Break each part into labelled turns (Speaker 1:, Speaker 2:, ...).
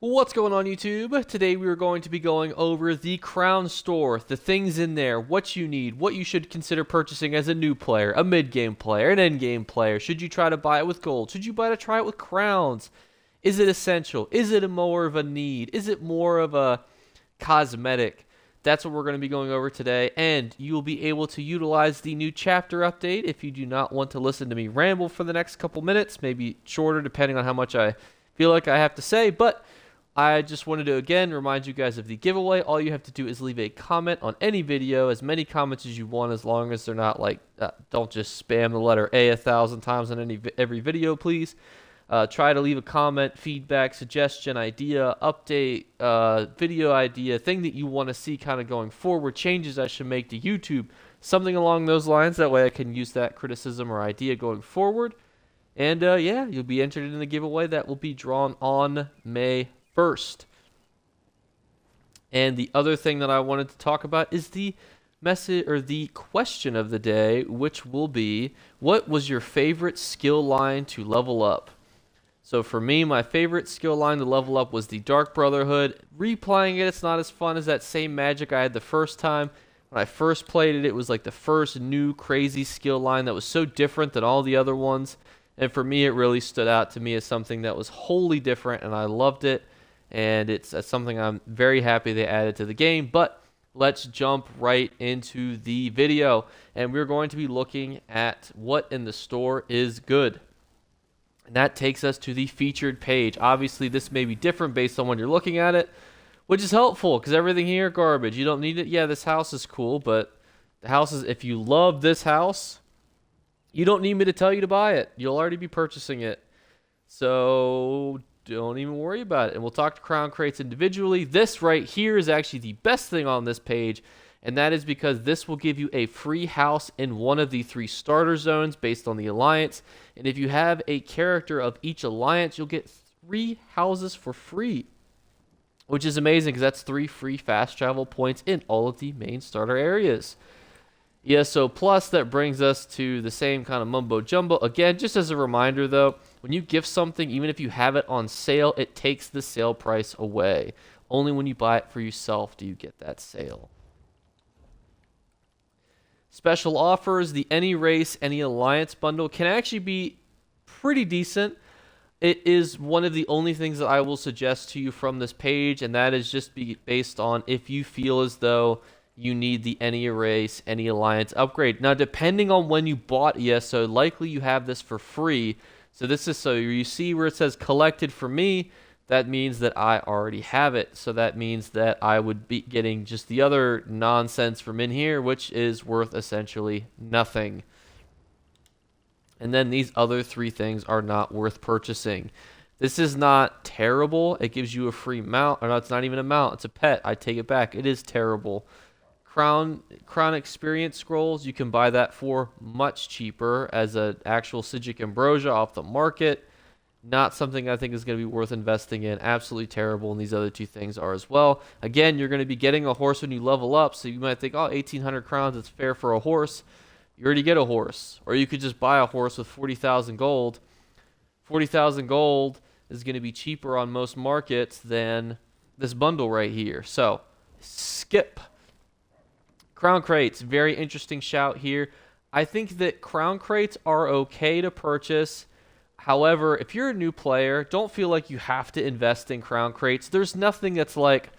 Speaker 1: What's going on YouTube? Today we are going to be going over the Crown Store, the things in there, what you need, what you should consider purchasing as a new player, a mid-game player, an end-game player. Should you try to buy it with gold? Should you try it with crowns? Is it essential? Is it more of a need? Is it more of a cosmetic? That's what we're going to be going over today, and you'll be able to utilize the new chapter update if you do not want to listen to me ramble for the next couple minutes, maybe shorter depending on how much I feel like I have to say, but I just wanted to, again, remind you guys of the giveaway. All you have to do is leave a comment on any video, as many comments as you want, as long as they're not like, don't just spam the letter A 1,000 times on every video, please. Try to leave a comment, feedback, suggestion, idea, update, video idea, thing that you want to see kind of going forward, changes I should make to YouTube, something along those lines. That way I can use that criticism or idea going forward. And yeah, you'll be entered in the giveaway that will be drawn on May 1st. And the other thing that I wanted to talk about is the message or the question of the day, which will be, what was your favorite skill line to level up? So for me, my favorite skill line to level up was the Dark Brotherhood. Replaying it, it's not as fun as that same magic I had the first time. When I first played it, it was like the first new crazy skill line that was so different than all the other ones. And for me, it really stood out to me as something that was wholly different, and I loved it. And it's something I'm very happy they added to the game. But let's jump right into the video. And we're going to be looking at what in the store is good. And that takes us to the featured page. Obviously, this may be different based on when you're looking at it, which is helpful because everything here, garbage. You don't need it. Yeah, this house is cool, but the house is, if you love this house, you don't need me to tell you to buy it. You'll already be purchasing it. So don't even worry about it. And we'll talk to crown crates individually. This right here is actually the best thing on this page, and that is because this will give you a free house in one of the 3 starter zones based on the alliance. And if you have a character of each alliance, you'll get 3 houses for free, which is amazing because that's 3 free fast travel points in all of the main starter areas. ESO Plus, that brings us to the same kind of mumbo jumbo. Again, just as a reminder though, when you gift something, even if you have it on sale, it takes the sale price away. Only when you buy it for yourself do you get that sale. Special offers, the Any Race, Any Alliance bundle can actually be pretty decent. It is one of the only things that I will suggest to you from this page, and that is just based on if you feel as though you need the Any Race, Any Alliance upgrade. Now, depending on when you bought ESO, likely you have this for free. So this is, so you see where it says collected for me, that means that I already have it. So that means that I would be getting just the other nonsense from in here, which is worth essentially nothing. And then these other 3 things are not worth purchasing. This is not terrible. It gives you a free mount. Or no, it's not even a mount. It's a pet. I take it back. It is terrible. Crown experience scrolls, you can buy that for much cheaper as an actual Sigic Ambrosia off the market. Not something I think is going to be worth investing in. Absolutely terrible, and these other 2 things are as well. Again, you're going to be getting a horse when you level up, so you might think, oh, 1,800 crowns, it's fair for a horse. You already get a horse. Or you could just buy a horse with 40,000 gold. 40,000 gold is going to be cheaper on most markets than this bundle right here. So, skip. Crown crates, very interesting shout here. I think that crown crates are okay to purchase. However, if you're a new player, don't feel like you have to invest in crown crates. There's nothing that's like,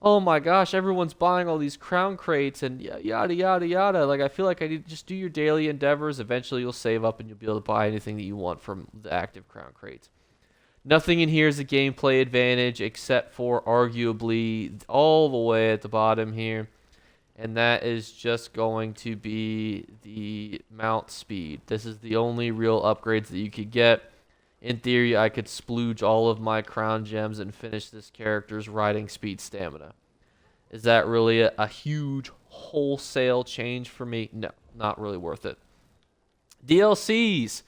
Speaker 1: oh my gosh, everyone's buying all these crown crates and yada, yada, yada. Like, I feel like I need to just do your daily endeavors. Eventually, you'll save up and you'll be able to buy anything that you want from the active crown crates. Nothing in here is a gameplay advantage except for arguably all the way at the bottom here. And that is just going to be the mount speed. This is the only real upgrades that you could get. In theory, I could splooge all of my crown gems and finish this character's riding speed stamina. Is that really a huge wholesale change for me? No, not really worth it. DLCs.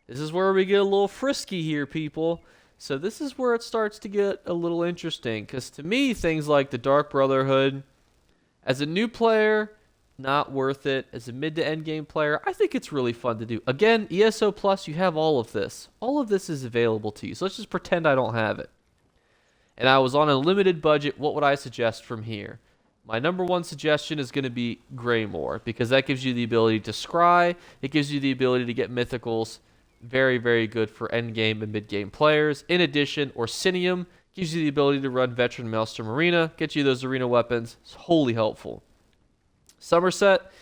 Speaker 1: This is where we get a little frisky here, people. So this is where it starts to get a little interesting. Because to me, things like the Dark Brotherhood, as a new player, not worth it. As a mid to end game player, I think it's really fun to do. Again, ESO Plus, you have all of this. All of this is available to you. So let's just pretend I don't have it. and I was on a limited budget, what would I suggest from here? My number one suggestion is going to be Greymore, because that gives you the ability to scry. It gives you the ability to get mythicals. Very, very good for endgame and mid-game players. In addition, Orsinium gives you the ability to run Veteran Maelstrom Arena, get you those arena weapons. It's wholly helpful. Somerset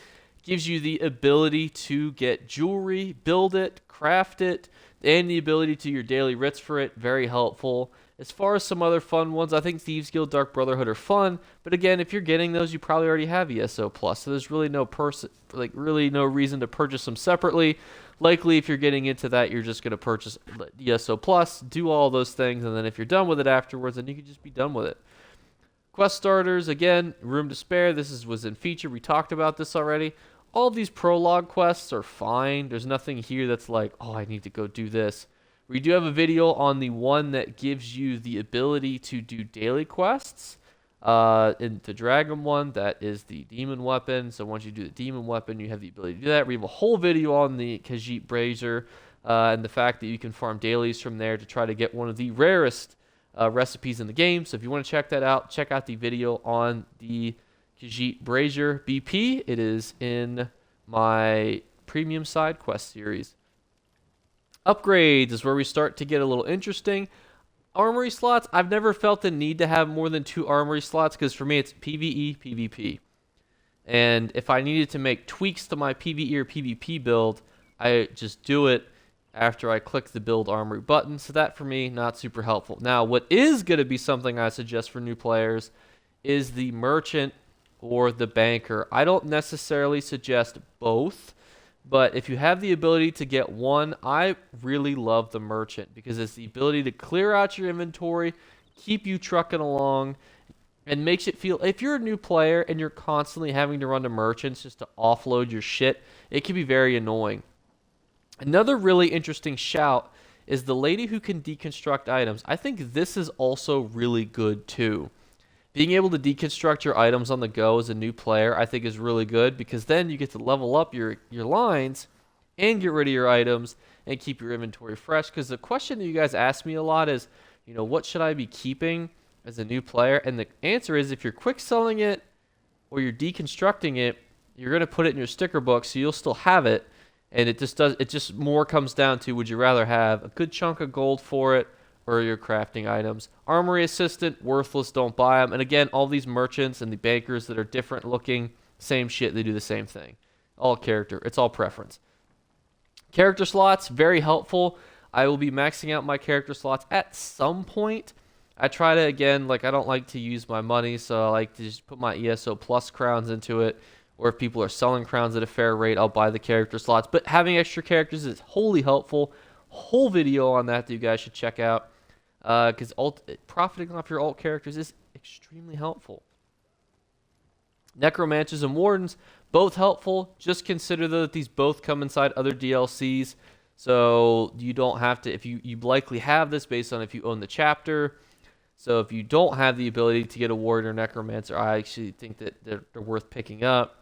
Speaker 1: gives you the ability to get jewelry, build it, craft it, and the ability to your daily writs for it. Very helpful. As far as some other fun ones, I think Thieves Guild, Dark Brotherhood are fun, but again, if you're getting those, you probably already have ESO Plus, so there's really really no reason to purchase them separately. Likely, if you're getting into that, you're just going to purchase ESO Plus, do all those things, and then if you're done with it afterwards, then you can just be done with it. Quest starters, again, Room to Spare. Was in feature. We talked about this already. All of these prologue quests are fine. There's nothing here that's like, oh, I need to go do this. We do have a video on the one that gives you the ability to do daily quests. In the Dragon one, that is the Demon Weapon. So once you do the Demon Weapon, you have the ability to do that. We have a whole video on the Khajiit Brazier and the fact that you can farm dailies from there to try to get one of the rarest recipes in the game. So if you want to check that out, check out the video on the Khajiit Brazier BP. It is in my premium side quest series. Upgrades is where we start to get a little interesting. Armory slots, I've never felt the need to have more than 2 armory slots because for me it's PvE, PvP. And if I needed to make tweaks to my PvE or PvP build, I just do it after I click the build armory button. So that for me, not super helpful. Now, what is going to be something I suggest for new players is the merchant or the banker. I don't necessarily suggest both. But if you have the ability to get one, I really love the merchant because it's the ability to clear out your inventory, keep you trucking along, and makes it feel, if you're a new player and you're constantly having to run to merchants just to offload your shit, it can be very annoying. Another really interesting shout is the lady who can deconstruct items. I think this is also really good too. Being able to deconstruct your items on the go as a new player, I think is really good because then you get to level up your lines and get rid of your items and keep your inventory fresh. Because the question that you guys ask me a lot is, what should I be keeping as a new player? And the answer is if you're quick selling it or you're deconstructing it, you're going to put it in your sticker book so you'll still have it. And it just more comes down to, would you rather have a good chunk of gold for it or your crafting items? Armory Assistant, worthless, don't buy them. And again, all these merchants and the bankers that are different looking, same shit, they do the same thing. All character, it's all preference. Character slots, very helpful. I will be maxing out my character slots at some point. I try to, again, I don't like to use my money, so I like to just put my ESO Plus crowns into it. Or if people are selling crowns at a fair rate, I'll buy the character slots. But having extra characters is wholly helpful. Whole video on that you guys should check out. Because profiting off your alt characters is extremely helpful. Necromancers and Wardens, both helpful. Just consider that these both come inside other DLCs. So you don't have to, if you likely have this based on if you own the chapter. So if you don't have the ability to get a Warden or Necromancer, I actually think that they're worth picking up.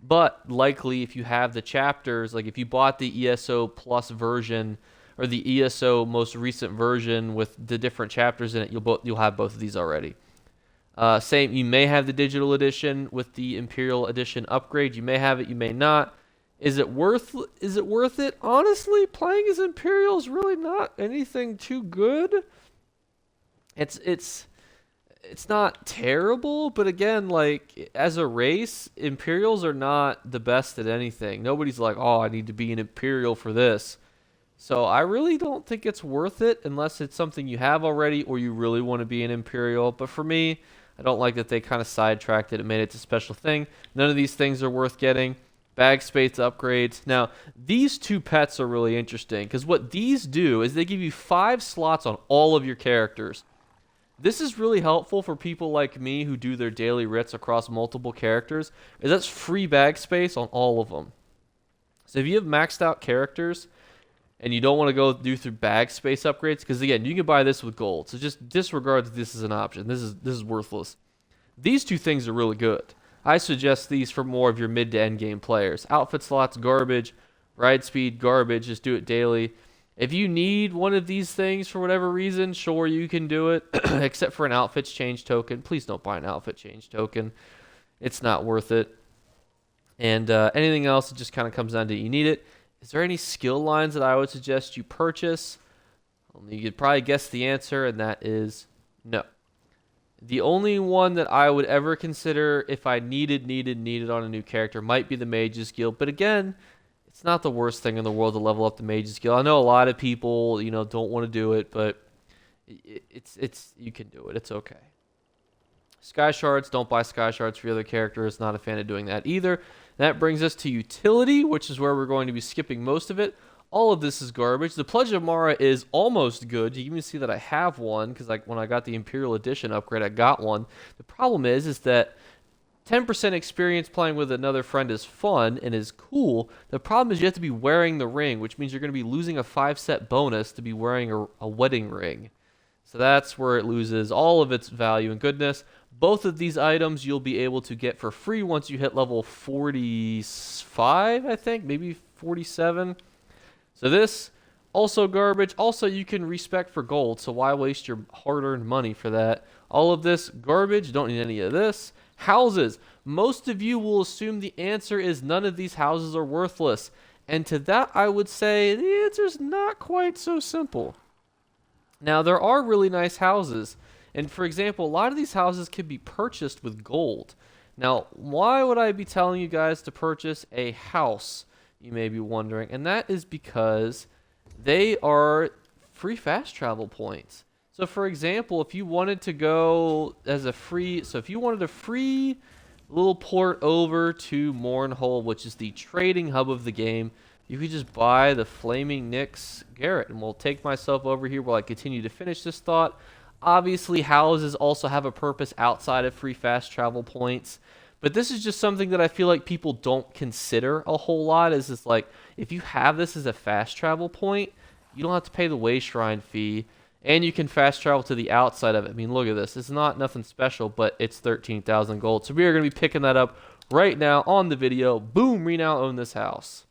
Speaker 1: But likely if you have the chapters, like if you bought the ESO Plus version or the ESO most recent version with the different chapters in it, you'll have both of these already. Same, you may have the digital edition with the Imperial Edition upgrade. You may have it, you may not. Is it worth it? Honestly, playing as Imperial is really not anything too good. It's not terrible, but again, as a race, Imperials are not the best at anything. Nobody's like, oh, I need to be an Imperial for this. So I really don't think it's worth it unless it's something you have already or you really want to be an Imperial. But for me, I don't like that they kind of sidetracked it and made it a special thing. None of these things are worth getting. Bag space upgrades. Now, these 2 pets are really interesting because what these do is they give you 5 slots on all of your characters. This is really helpful for people like me who do their daily writs across multiple characters. That's free bag space on all of them. So if you have maxed out characters and you don't want to go through bag space upgrades, because again, you can buy this with gold. So just disregard that this is an option. This is worthless. These 2 things are really good. I suggest these for more of your mid to end game players. Outfit slots, garbage. Ride speed, garbage. Just do it daily. If you need one of these things for whatever reason, sure, you can do it, except for an outfits change token. Please don't buy an outfit change token. It's not worth it. And anything else, it just kind of comes down to you need it. Is there any skill lines that I would suggest you purchase? Well, you could probably guess the answer, and that is no. The only one that I would ever consider if I needed on a new character might be the Mage's Guild. But again, it's not the worst thing in the world to level up the Mage's Guild. I know a lot of people, don't want to do it, but it's you can do it. It's okay. Sky Shards, don't buy Sky Shards for your other characters. Not a fan of doing that either. That brings us to Utility, which is where we're going to be skipping most of it. All of this is garbage. The Pledge of Mara is almost good. You can even see that I have one, because when I got the Imperial Edition upgrade, I got one. The problem is that 10% experience playing with another friend is fun and is cool. The problem is you have to be wearing the ring, which means you're going to be losing a 5-set bonus to be wearing a wedding ring. So that's where it loses all of its value and goodness. Both of these items you'll be able to get for free once you hit level 45, I think, maybe 47. So this, also garbage. Also, you can respec for gold, so why waste your hard-earned money for that? All of this, garbage. Don't need any of this. Houses. Most of you will assume the answer is none of these houses are worthless. And to that, I would say the answer is not quite so simple. Now, there are really nice houses. And for example, a lot of these houses can be purchased with gold. Now, why would I be telling you guys to purchase a house? You may be wondering, and that is because they are free fast travel points. So for example, if you wanted to go as a free, so if you wanted a free little port over to Mournhold, which is the trading hub of the game, you could just buy the Flaming Nyx Garret. And we'll take myself over here while I continue to finish this thought. Obviously, houses also have a purpose outside of free fast travel points. But this is just something that I feel like people don't consider a whole lot. Is just like, if you have this as a fast travel point, you don't have to pay the way shrine fee, and you can fast travel to the outside of it. I mean, look at this. It's not nothing special, but it's 13,000 gold. So we are going to be picking that up right now on the video. Boom, we now own this house.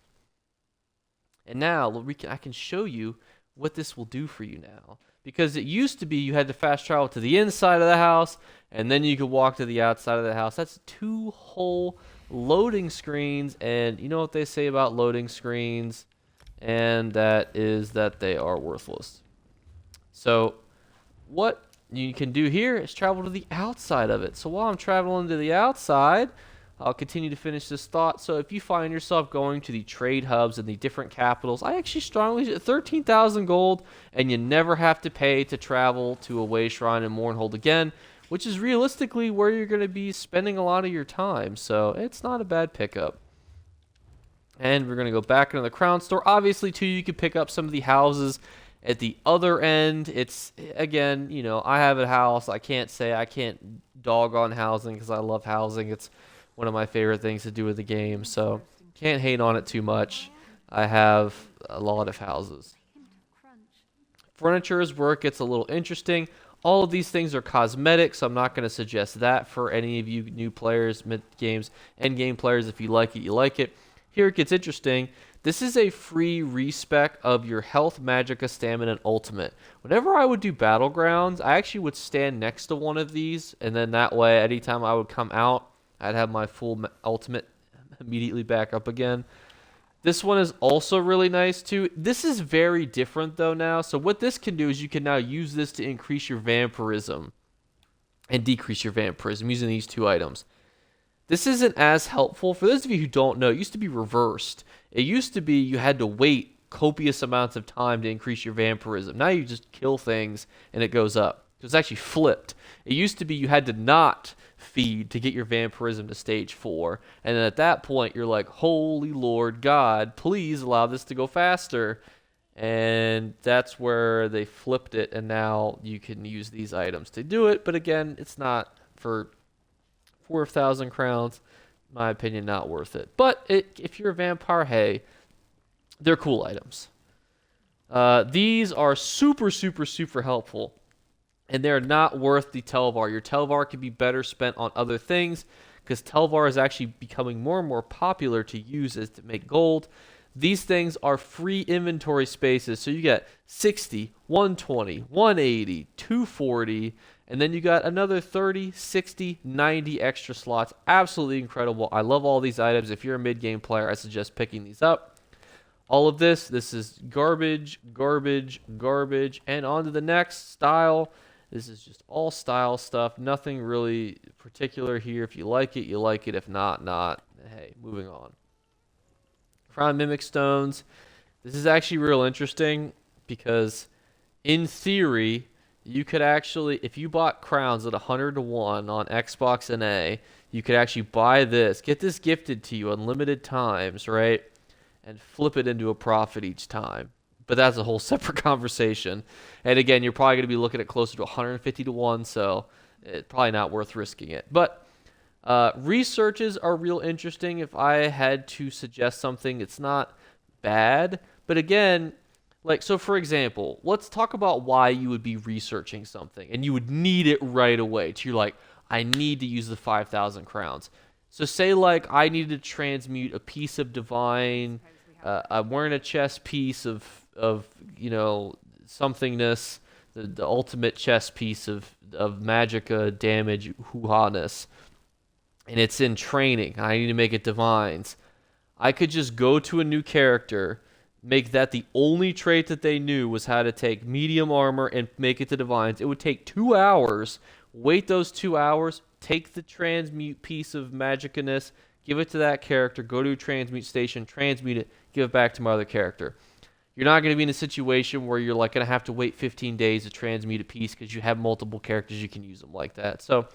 Speaker 1: And now I can show you what this will do for you now. Because it used to be you had to fast travel to the inside of the house, and then you could walk to the outside of the house. That's 2 whole loading screens, and you know what they say about loading screens, and that is that they are worthless. So what you can do here is travel to the outside of it. So while I'm traveling to the outside, I'll continue to finish this thought. So if you find yourself going to the trade hubs and the different capitals, I actually strongly 13,000 gold, and you never have to pay to travel to a way shrine in Mournhold again, which is realistically where you're going to be spending a lot of your time. So it's not a bad pickup. And we're going to go back into the crown store. Obviously, too, you can pick up some of the houses at the other end. It's, again, I have a house. I can't dog on housing because I love housing. It's one of my favorite things to do with the game, so can't hate on it too much. I have a lot of houses. Furniture is where it gets a little interesting. All of these things are cosmetic, so I'm not going to suggest that for any of you new players, mid-games, end-game players. If you like it, you like it. Here it gets interesting. This is a free respec of your health, magicka, stamina, and ultimate. Whenever I would do battlegrounds, I actually would stand next to one of these, and then that way, anytime I would come out, I'd have my full ultimate immediately back up again. This one is also really nice too. This is very different though now. So what this can do is you can now use this to increase your vampirism and decrease your vampirism using these 2 items. This isn't as helpful. For those of you who don't know, it used to be reversed. It used to be you had to wait copious amounts of time to increase your vampirism. Now you just kill things and it goes up. So it's actually flipped. It used to be you had to not feed to get your vampirism to stage 4, and then at that point you're like, holy Lord God, please allow this to go faster. And that's where they flipped it, and now you can use these items to do it. But again, it's not for 4,000 crowns, in my opinion, not worth it. But if you're a vampire, hey, they're cool items. These are super helpful. And they're not worth the Telvar. Your Telvar can be better spent on other things because Telvar is actually becoming more and more popular to use as to make gold. These things are free inventory spaces. So you get 60, 120, 180, 240, and then you got another 30, 60, 90 extra slots. Absolutely incredible. I love all these items. If you're a mid-game player, I suggest picking these up. All of this is garbage, garbage, garbage, and on to the next style. This is just all style stuff. Nothing really particular here. If you like it, you like it. If not, not. Hey, moving on. Crown Mimic Stones. This is actually real interesting because in theory, you could actually, if you bought crowns at 100 to 1 on Xbox and A, you could actually buy this, get this gifted to you unlimited times, right? And flip it into a profit each time. But that's a whole separate conversation. And again, you're probably going to be looking at closer to 150 to 1, so it's probably not worth risking it. But researches are real interesting. If I had to suggest something, it's not bad. But again, like, so for example, let's talk about why you would be researching something and you would need it right away. So you're like, I need to use the 5,000 crowns. So say like I needed to transmute a piece of divine, I'm wearing a chess piece of you know, somethingness, the ultimate chess piece of magicka damage hoo-ha-ness, and it's in training. I need to make it divines. I could just go to a new character, make that the only trait that they knew was how to take medium armor and make it to divines. It would take 2 hours. Wait those 2 hours, take the transmute piece of magicka-ness, give it to that character, go to a transmute station, transmute it, give it back to my other character. You're not going to be in a situation where you're like going to have to wait 15 days to transmute a piece because you have multiple characters, you can use them like that. So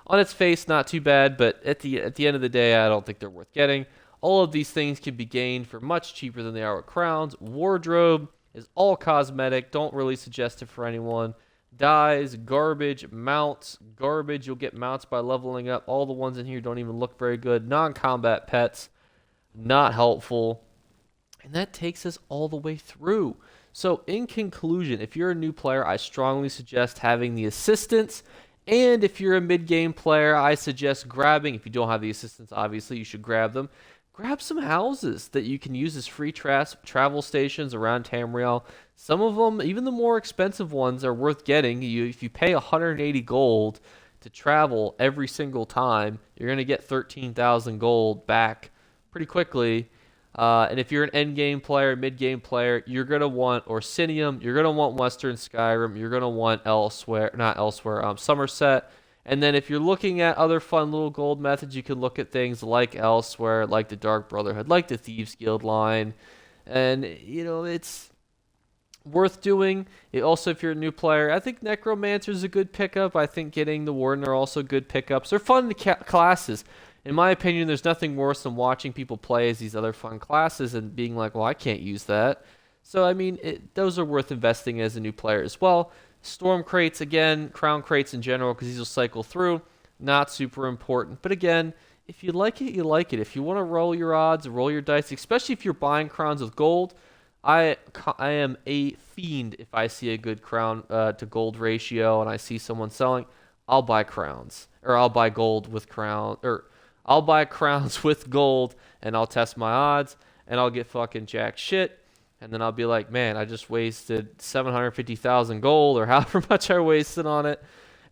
Speaker 1: on its face, not too bad, but at the end of the day, I don't think they're worth getting. All of these things can be gained for much cheaper than they are with crowns. Wardrobe is all cosmetic. Don't really suggest it for anyone. Dyes, garbage. Mounts, garbage. You'll get mounts by leveling up. All the ones in here don't even look very good. Non-combat pets, not helpful. And that takes us all the way through. So in conclusion, if you're a new player, I strongly suggest having the assistants. And if you're a mid-game player, I suggest grabbing, if you don't have the assistants, obviously, you should grab them. Grab some houses that you can use as free travel stations around Tamriel. Some of them, even the more expensive ones, are worth getting. If you pay 180 gold to travel every single time, you're going to get 13,000 gold back pretty quickly. And if you're an endgame player, mid-game player, you're going to want Orsinium, you're going to want Western Skyrim, you're going to want Somerset. And then if you're looking at other fun little gold methods, you can look at things like Elsewhere, like the Dark Brotherhood, like the Thieves Guild line. And, you know, it's worth doing. Also, if you're a new player, I think Necromancer is a good pickup. I think getting the Warden are also good pickups. They're fun classes. In my opinion, there's nothing worse than watching people play as these other fun classes and being like, well, I can't use that. So, I mean, those are worth investing as a new player as well. Storm crates, again, crown crates in general, because these will cycle through. Not super important. But again, if you like it, you like it. If you want to roll your odds, roll your dice, especially if you're buying crowns with gold, I am a fiend if I see a good crown to gold ratio and I see someone selling, I'll buy crowns. Or I'll buy gold with crown, or I'll buy crowns with gold and I'll test my odds and I'll get fucking jack shit. And then I'll be like, man, I just wasted 750,000 gold or however much I wasted on it.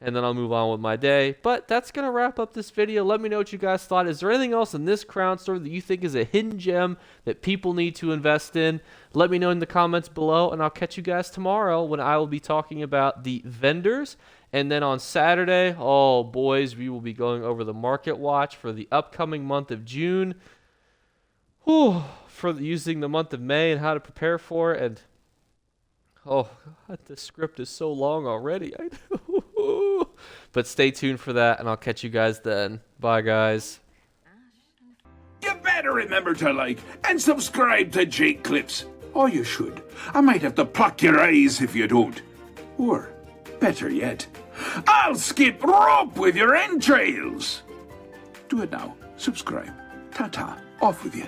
Speaker 1: And then I'll move on with my day. But that's going to wrap up this video. Let me know what you guys thought. Is there anything else in this crown store that you think is a hidden gem that people need to invest in? Let me know in the comments below. And I'll catch you guys tomorrow when I will be talking about the vendors. And then on Saturday, oh boys, we will be going over the market watch for the upcoming month of June. Whew, for using the month of May and how to prepare for it. And oh God, the script is so long already. But stay tuned for that, and I'll catch you guys then. Bye, guys.
Speaker 2: You better remember to like and subscribe to Jake Clips. Or you should. I might have to pluck your eyes if you don't. Or, better yet, I'll skip rope with your entrails. Do it now. Subscribe. Ta-ta. Off with you.